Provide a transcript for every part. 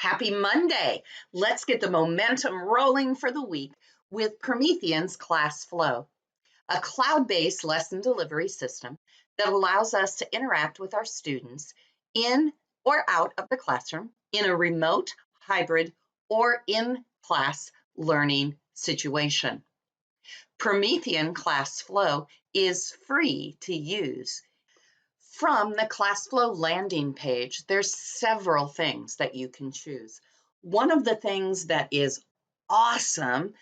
Happy Monday. Let's get the momentum rolling for the week with Promethean's Classflow, a cloud-based lesson delivery system that allows us to interact with our students in or out of the classroom in a remote, hybrid, or in-class learning situation. Promethean Classflow is free to use. From the Classflow landing page, there's several things that you can choose. One of the things that is awesome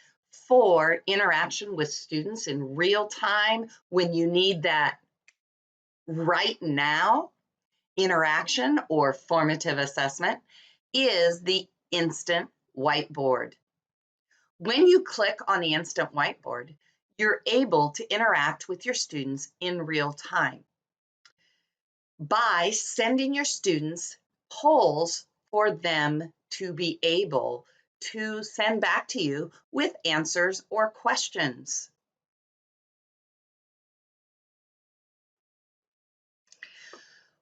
for interaction with students in real time when you need that right now interaction or formative assessment is the instant whiteboard. When you click on the instant whiteboard, you're able to interact with your students in real time by sending your students polls for them to be able to send back to you with answers or questions.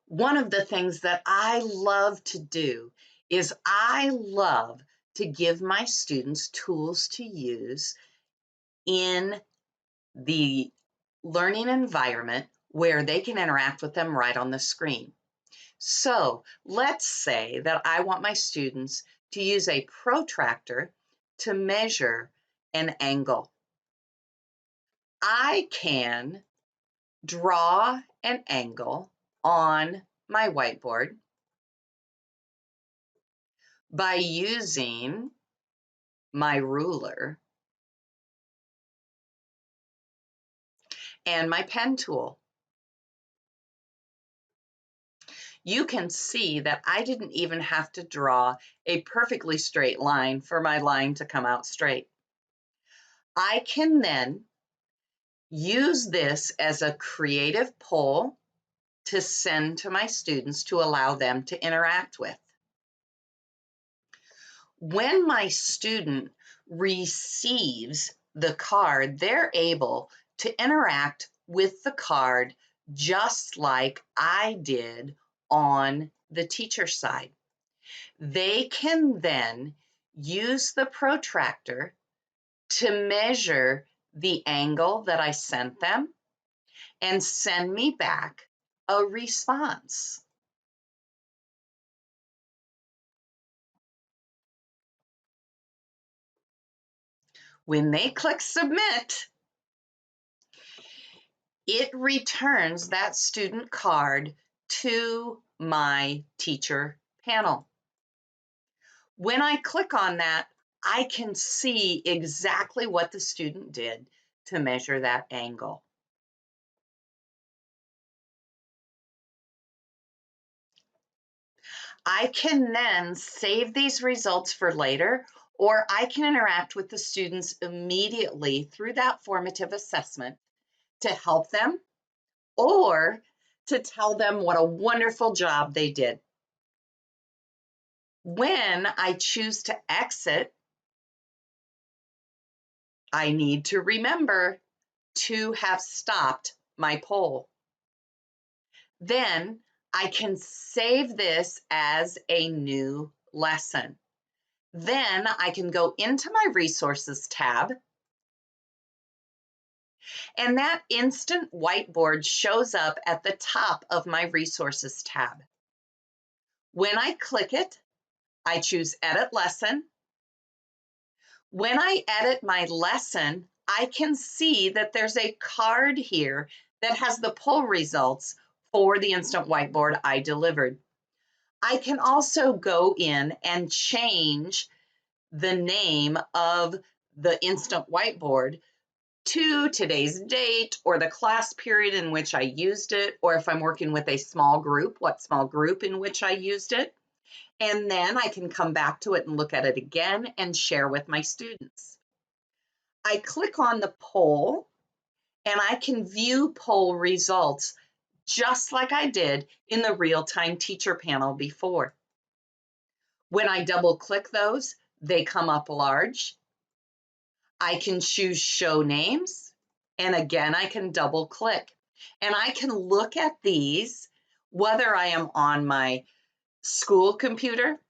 One of the things that I love to do is I love to give my students tools to use in the learning environment where they can interact with them right on the screen. So let's say that I want my students to use a protractor to measure an angle. I can draw an angle on my whiteboard by using my ruler and my pen tool. You can see that I didn't even have to draw a perfectly straight line for my line to come out straight. I can then use this as a creative poll to send to my students to allow them to interact with. When my student receives the card, they're able to interact with the card just like I did on the teacher side. They can then use the protractor to measure the angle that I sent them and send me back a response. When they click submit, it returns that student card to my teacher panel. When I click on that, I can see exactly what the student did to measure that angle. I can then save these results for later, or I can interact with the students immediately through that formative assessment to help them or to tell them what a wonderful job they did. When I choose to exit, I need to remember to have stopped my poll. Then I can save this as a new lesson. Then I can go into my resources tab, and that instant whiteboard shows up at the top of my resources tab. When I click it, I choose edit lesson. When I edit my lesson, I can see that there's a card here that has the poll results for the instant whiteboard I delivered. I can also go in and change the name of the instant whiteboard to today's date or the class period in which I used it, or if I'm working with a small group, what small group in which I used it. And then I can come back to it and look at it again and share with my students. I click on the poll and I can view poll results just like I did in the real-time teacher panel before. When I double click those, they come up large. I can choose show names, and again, I can double click. And I can look at these, whether I am on my school computer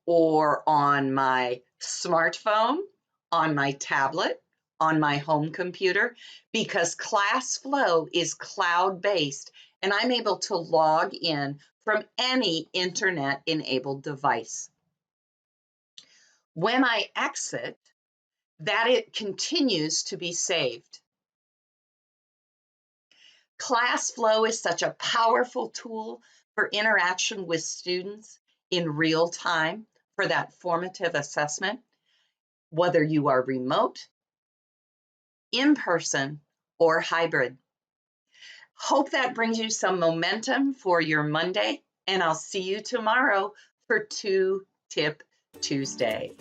or on my smartphone, on my tablet, on my home computer, because Classflow is cloud-based and I'm able to log in from any internet-enabled device. When I exit, that it continues to be saved. Classflow is such a powerful tool for interaction with students in real time for that formative assessment, whether you are remote, in person, or hybrid. Hope that brings you some momentum for your Monday, and I'll see you tomorrow for 2 Tip Tuesday.